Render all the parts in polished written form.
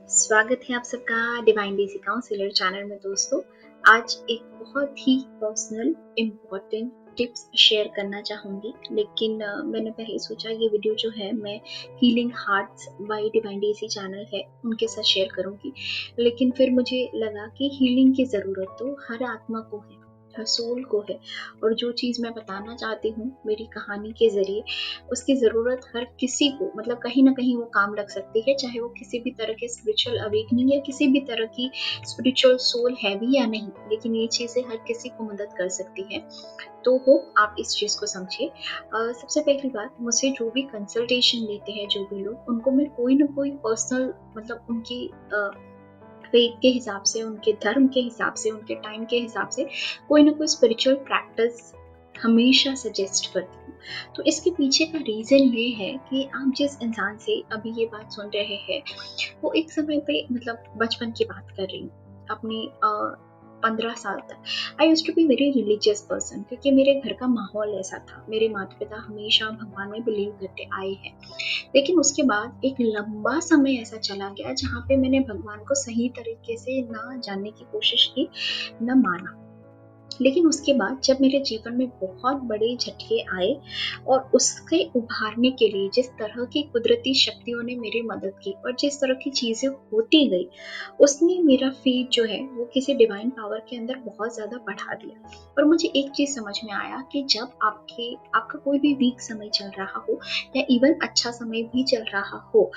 स्वागत है आप सबका डिवाइन डेज़ी काउंसलर चैनल में दोस्तों। आज एक बहुत ही पर्सनल इम्पोर्टेंट टिप्स शेयर करना चाहूँगी, लेकिन मैंने पहले सोचा ये वीडियो जो है मैं healing hearts bye divine daisy channel है उनके साथ शेयर करूँगी। लेकिन फिर मुझे लगा कि हीलिंग की ज़रूरत तो हर आत्मा को है, हर सोल को है, और जो चीज़ मैं बताना चाहती हूँ मेरी कहानी के ज़रिए उसकी ज़रूरत हर किसी को, मतलब कहीं ना कहीं वो काम लग सकती है, चाहे वो किसी भी तरह के स्पिरिचुअल अवेकनिंग या किसी भी तरह की स्पिरिचुअल सोल है भी या नहीं, लेकिन ये चीज़ें हर किसी को मदद कर सकती है। तो होप आप इस चीज़ को समझिए। सबसे पहली बात, मुझसे जो भी कंसल्टेशन लेते हैं जो भी लोग, उनको मैं कोई ना कोई पर्सनल, मतलब उनकी फेथ के हिसाब से, उनके धर्म के हिसाब से, उनके टाइम के हिसाब से कोई ना कोई स्पिरिचुअल प्रैक्टिस हमेशा सजेस्ट करती हूँ। तो इसके पीछे का रीज़न ये है कि आप जिस इंसान से अभी ये बात सुन रहे हैं, वो एक समय पे, मतलब बचपन की बात कर रही हूँ, अपने 15 साल तक I used to be very religious person, क्योंकि मेरे घर का माहौल ऐसा था। मेरे माता पिता हमेशा भगवान में बिलीव करते आए हैं। लेकिन उसके बाद एक लंबा समय ऐसा चला गया जहाँ पे मैंने भगवान को सही तरीके से ना जानने की कोशिश की, ना माना। लेकिन उसके बाद जब मेरे जीवन में बहुत बड़े झटके आए और उसके उभारने के लिए जिस तरह की कुदरती शक्तियों ने मेरी मदद की और जिस तरह की चीज़ें होती गई, उसने मेरा फेथ जो है वो किसी डिवाइन पावर के अंदर बहुत ज़्यादा बढ़ा दिया। और मुझे एक चीज़ समझ में आया कि जब आपका कोई भी वीक समय चल रहा हो या इवन अच्छा समय भी चल रहा हो,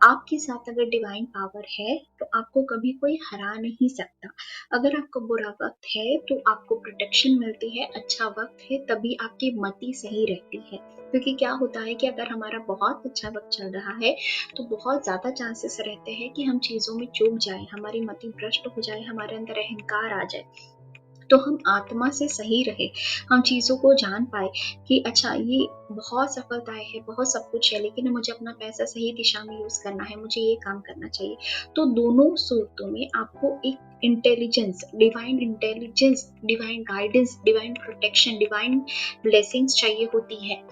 आपके साथ अगर डिवाइन पावर है तो आपको कभी कोई हरा नहीं सकता। अगर आपका बुरा वक्त है तो आपको प्रोटेक्शन मिलती है, अच्छा वक्त है तभी आपकी मति सही रहती है। क्योंकि क्या होता है कि अगर हमारा बहुत अच्छा वक्त चल रहा है तो बहुत ज़्यादा चांसेस रहते हैं कि हम चीज़ों में चूक जाएं, हमारी मति भ्रष्ट हो जाए, हमारे अंदर अहंकार आ जाए। तो हम आत्मा से सही रहे, हम चीज़ों को जान पाए कि अच्छा ये बहुत सफलताएँ है, बहुत सब कुछ है, लेकिन मुझे अपना पैसा सही दिशा में यूज़ करना है, मुझे ये काम करना चाहिए। तो दोनों सूरतों में आपको एक intelligence, divine guidance, divine protection, divine blessings चाहिए होती है।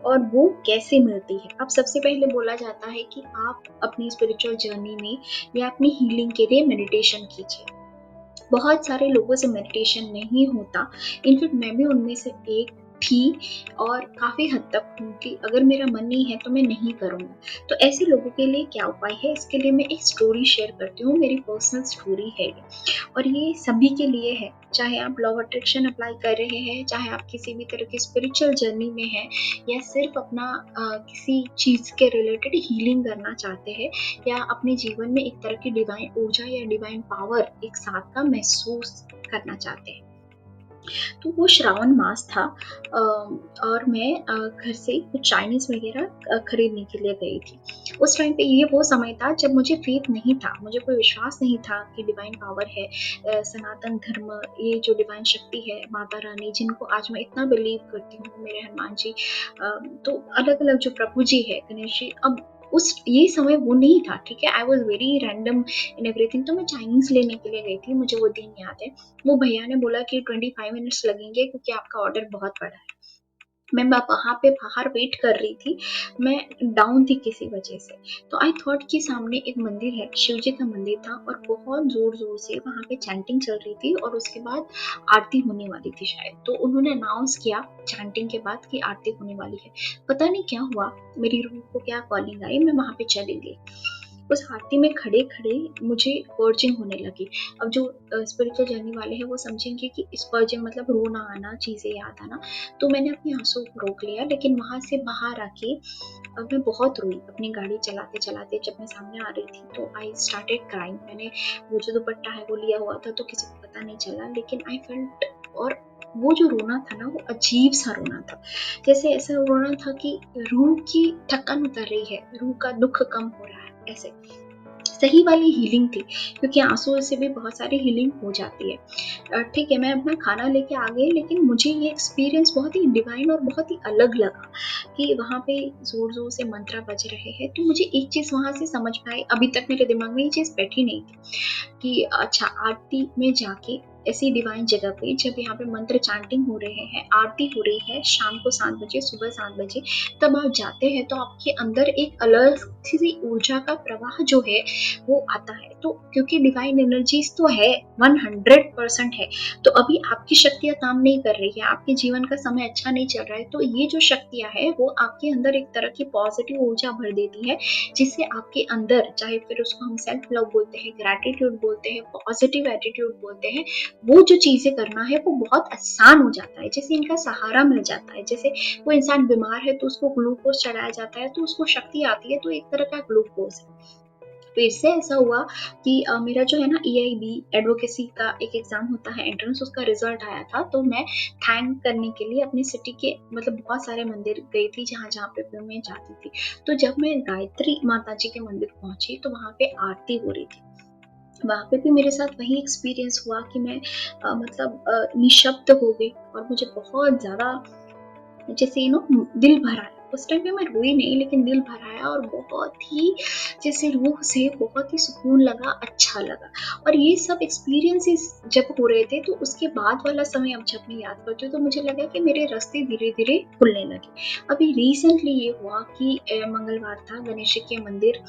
और वो कैसे मिलती है? अब सबसे पहले बोला जाता है कि आप अपनी स्पिरिचुअल जर्नी में या अपनी हीलिंग के लिए मेडिटेशन कीजिए। बहुत सारे लोगों से मेडिटेशन नहीं होता, इनफैक्ट मैं भी उनमें से एक थी, और काफ़ी हद तक हूँ कि अगर मेरा मन नहीं है तो मैं नहीं करूँगा। तो ऐसे लोगों के लिए क्या उपाय है, इसके लिए मैं एक स्टोरी शेयर करती हूँ, मेरी पर्सनल स्टोरी है ये। और ये सभी के लिए है, चाहे आप लॉ ऑफ अट्रैक्शन अप्लाई कर रहे हैं, चाहे आप किसी भी तरह की स्पिरिचुअल जर्नी में हैं, या सिर्फ अपना किसी चीज़ के रिलेटेड हीलिंग करना चाहते हैं, या अपने जीवन में एक तरह की डिवाइन ऊर्जा या डिवाइन पावर एक साथ का महसूस करना चाहते हैं। तो वो श्रावण मास था, और मैं घर से कुछ चाइनीज़ वगैरह खरीदने के लिए गई थी। उस टाइम पे ये वो समय था जब मुझे फेथ नहीं था, मुझे कोई विश्वास नहीं था कि डिवाइन पावर है, सनातन धर्म, ये जो डिवाइन शक्ति है, माता रानी जिनको आज मैं इतना बिलीव करती हूँ, मेरे हनुमान जी, तो अलग अलग जो प्रभु जी है, गणेश जी, अब उस ये समय वो नहीं था, ठीक है। I was very random in everything. तो मैं चाइनीज लेने के लिए गई थी, मुझे वो दिन याद है। वो भैया ने बोला कि 25 मिनट्स लगेंगे क्योंकि आपका ऑर्डर बहुत बड़ा है। मैं वहाँ पे बाहर वेट कर रही थी, मैं डाउन थी किसी वजह से। तो आई थॉट कि सामने एक मंदिर है, शिव जी का मंदिर था, और बहुत जोर जोर से वहाँ पे चैंटिंग चल रही थी, और उसके बाद आरती होने वाली थी शायद। तो उन्होंने अनाउंस किया चैंटिंग के बाद कि आरती होने वाली है। पता नहीं क्या हुआ, मेरी रूह को क्या कॉलिंग आई, मैं वहाँ पे चली गई। उस आरती में खड़े खड़े मुझे पर्जिंग होने लगी। अब जो स्पिरिचुअल जर्नी वाले हैं वो समझेंगे कि स्पर्जिंग मतलब रोना आना, चीज़ें याद आना। तो मैंने अपने आंसू को रोक लिया, लेकिन वहाँ से बाहर आके मैं बहुत रोई अपनी गाड़ी चलाते चलाते। जब मैं सामने आ रही थी तो आई स्टार्टेड क्राइंग। मैंने वो जो दुपट्टा है वो लिया हुआ था तो किसी को पता नहीं चला, लेकिन आई फेल्ट। और वो जो रोना था ना, वो अजीब सा रोना था, जैसे ऐसा रोना था कि रूह की थकन उतर रही है, रूह का दुख कम हो रहा है, ऐसे। सही वाली हीलिंग थी, क्योंकि आंसू से भी बहुत सारी हीलिंग हो जाती है। ठीक है, मैं अपना खाना लेके आ गई, लेकिन मुझे ये एक्सपीरियंस बहुत ही डिवाइन और बहुत ही अलग लगा कि वहाँ पे जोर जोर से मंत्र बज रहे हैं। तो मुझे एक चीज़ वहाँ से समझ में आई, अभी तक मेरे दिमाग में ये चीज़ बैठी नहीं थी कि अच्छा, आरती में जाके ऐसी डिवाइन जगह पे जब यहाँ पे मंत्र चैंटिंग हो रहे हैं, आरती हो रही है शाम को 7 बजे, सुबह 7 बजे, तब आप जाते हैं तो आपके अंदर एक अलग सी ऊर्जा का प्रवाह जो है वो आता है। तो क्योंकि डिवाइन एनर्जीज तो है, 100% है, तो अभी आपकी शक्तियां काम नहीं कर रही है, आपके जीवन का समय अच्छा नहीं चल रहा है, तो ये जो शक्तियां है वो आपके अंदर एक तरह की पॉजिटिव ऊर्जा भर देती है, जिससे आपके अंदर, चाहे फिर उसको हम सेल्फ लव बोलते हैं, ग्रैटिट्यूड बोलते हैं, पॉजिटिव एटीट्यूड बोलते हैं, वो जो चीजें करना है वो बहुत आसान हो जाता है। जैसे इनका सहारा मिल जाता है, जैसे कोई इंसान बीमार है तो उसको ग्लूकोज चढ़ाया जाता है तो उसको शक्ति आती है, तो एक तरह का ग्लूकोज है। फिर से ऐसा हुआ कि मेरा जो है ना EIB एडवोकेसी का एक एग्जाम होता है एंट्रेंस, उसका रिजल्ट आया था, तो मैं थैंक करने के लिए अपनी सिटी के मतलब बहुत सारे मंदिर गई थी जहाँ जहाँ पे मैं जाती थी। तो जब मैं गायत्री माता जी के मंदिर पहुंची तो वहाँ पे आरती हो रही थी। वहाँ पे भी मेरे साथ वही एक्सपीरियंस हुआ कि मैं निशब्द हो गई और मुझे बहुत ज़्यादा जैसे दिल भर आया। उस टाइम पे मैं रोई नहीं, लेकिन दिल भर आया और बहुत ही जैसे रूह से बहुत ही सुकून लगा, अच्छा लगा। और ये सब एक्सपीरियंसेस जब हो रहे थे तो उसके बाद वाला समय अब जब मैं याद करती हूँ तो मुझे लगा कि मेरे रास्ते धीरे धीरे खुलने लगे। अभी रिसेंटली ये हुआ कि मंगलवार था, गणेश जी के मंदिर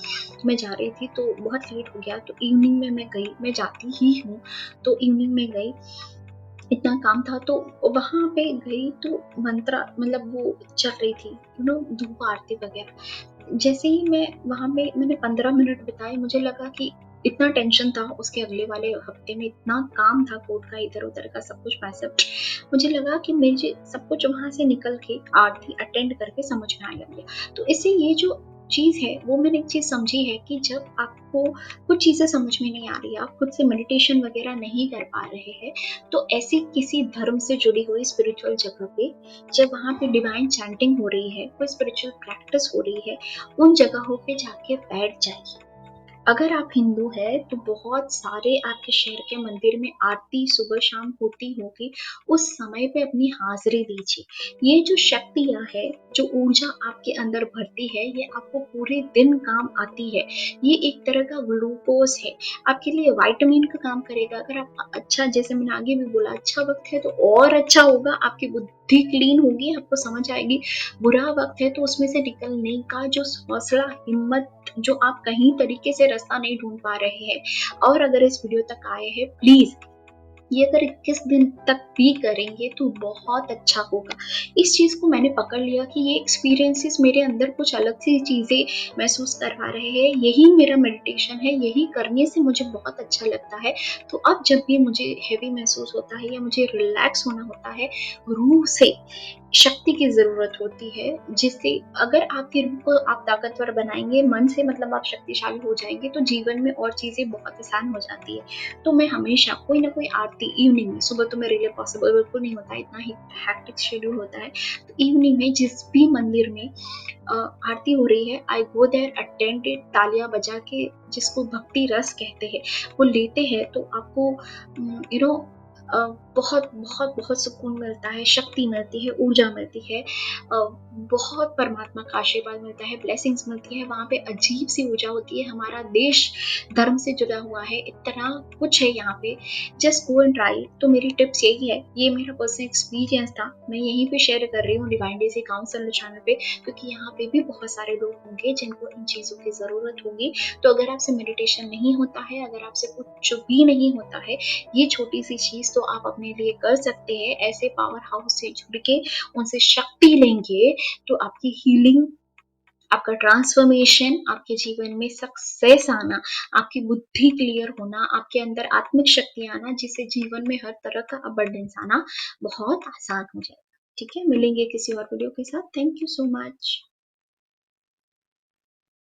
मैं जा रही थी तो बहुत लेट हो गया, तो इवनिंग में मैं गई, मैं जाती ही हूँ, तो इवनिंग में गई, इतना काम था तो वहां पे गई तो मंत्रा मतलब वो चल रही थी, धूप आरती वगैरह। जैसे ही मैं वहां पे मैंने 15 मिनट बिताए, मुझे लगा कि इतना टेंशन था, उसके अगले वाले हफ्ते में इतना काम था कोर्ट का, इधर उधर का सब कुछ पैसा, मुझे लगा कि मुझे सब कुछ वहां से निकल के आरती अटेंड करके समझ में आने लग गया। तो इससे ये जो चीज है वो मैंने एक चीज समझी है कि जब आपको कुछ चीजें समझ में नहीं आ रही, आप खुद से मेडिटेशन वगैरह नहीं कर पा रहे हैं, तो ऐसी किसी धर्म से जुड़ी हुई स्पिरिचुअल जगह पे, जब वहां पे डिवाइन चैंटिंग हो रही है, कोई स्पिरिचुअल प्रैक्टिस हो रही है, उन जगहों पे जाके बैठ जाइए। अगर आप हिंदू है तो बहुत सारे आपके शहर के मंदिर में आरती सुबह शाम होती होगी, उस समय पे अपनी हाजिरी दीजिए। ये जो शक्तियां है, जो ऊर्जा आपके अंदर भरती है, ये आपको पूरे दिन काम आती है। ये एक तरह का ग्लूकोज है, आपके लिए वाइटामिन का काम करेगा। अगर आप अच्छा, जैसे मैंने आगे भी बोला, अच्छा वक्त है तो और अच्छा होगा, आपकी बुद्धि क्लीन होगी, आपको समझ आएगी। बुरा वक्त है तो उसमें से निकलने का जो हौसला, हिम्मत, जो आप कहीं तरीके से रास्ता नहीं ढूंढ पा रहे हैं, और अगर इस वीडियो तक आए हैं, प्लीज ये अगर 21 दिन तक भी करेंगे तो बहुत अच्छा होगा। इस चीज को मैंने पकड़ लिया कि ये एक्सपीरियंसेस मेरे अंदर कुछ अलग सी चीजें महसूस करवा रहे हैं, यही मेरा मेडिटेशन है, यही करने से मुझे बहुत अच्छा लगता है। तो अब जब भी मुझे हैवी महसूस होता है या मुझे रिलैक्स होना होता है, रूह से शक्ति की जरूरत होती है, जिससे अगर आपकी रूह को आप ताकतवर बनाएंगे, मन से मतलब आप शक्तिशाली हो जाएंगे, तो जीवन में और चीजें बहुत आसान हो जाती है। तो मैं हमेशा कोई ना कोई आरती इवनिंग में, सुबह तो मेरे लिए पॉसिबल बिल्कुल नहीं होता है, इतना ही हैक्टिक शेड्यूल होता है, तो इवनिंग में जिस भी मंदिर में आरती हो रही है, आई गो देयर, अटेंड इट, तालियां बजा के, जिसको भक्ति रस कहते हैं वो लेते हैं, तो आपको यू नो बहुत बहुत बहुत सुकून मिलता है, शक्ति मिलती है, ऊर्जा मिलती है, बहुत परमात्मा का आशीर्वाद मिलता है, ब्लेसिंग्स मिलती है, वहाँ पे अजीब सी ऊर्जा होती है। हमारा देश धर्म से जुड़ा हुआ है, इतना कुछ है यहाँ पे, जस्ट गो एंड ट्राई। तो मेरी टिप्स यही है, ये मेरा पर्सनल एक्सपीरियंस था, मैं यहीं पे शेयर कर रही हूँ डिवाइन डेजी काउंसिल चैनल पे, क्योंकि यहाँ पे भी बहुत सारे लोग होंगे जिनको इन चीज़ों की ज़रूरत होगी। तो अगर आपसे मेडिटेशन नहीं होता है, अगर आपसे कुछ भी नहीं होता है, ये छोटी सी चीज़ तो आप अपने लिए कर सकते हैं। ऐसे पावर हाउस से जुड़ के उनसे शक्ति लेंगे तो आपकी हीलिंग, आपका ट्रांसफॉर्मेशन, आपके जीवन में सक्सेस आना, आपकी बुद्धि क्लियर होना, आपके अंदर आत्मिक शक्ति आना, जिससे जीवन में हर तरह का अबंडेंस आना बहुत आसान हो जाएगा। ठीक है, मिलेंगे किसी और वीडियो के साथ। Thank you so much.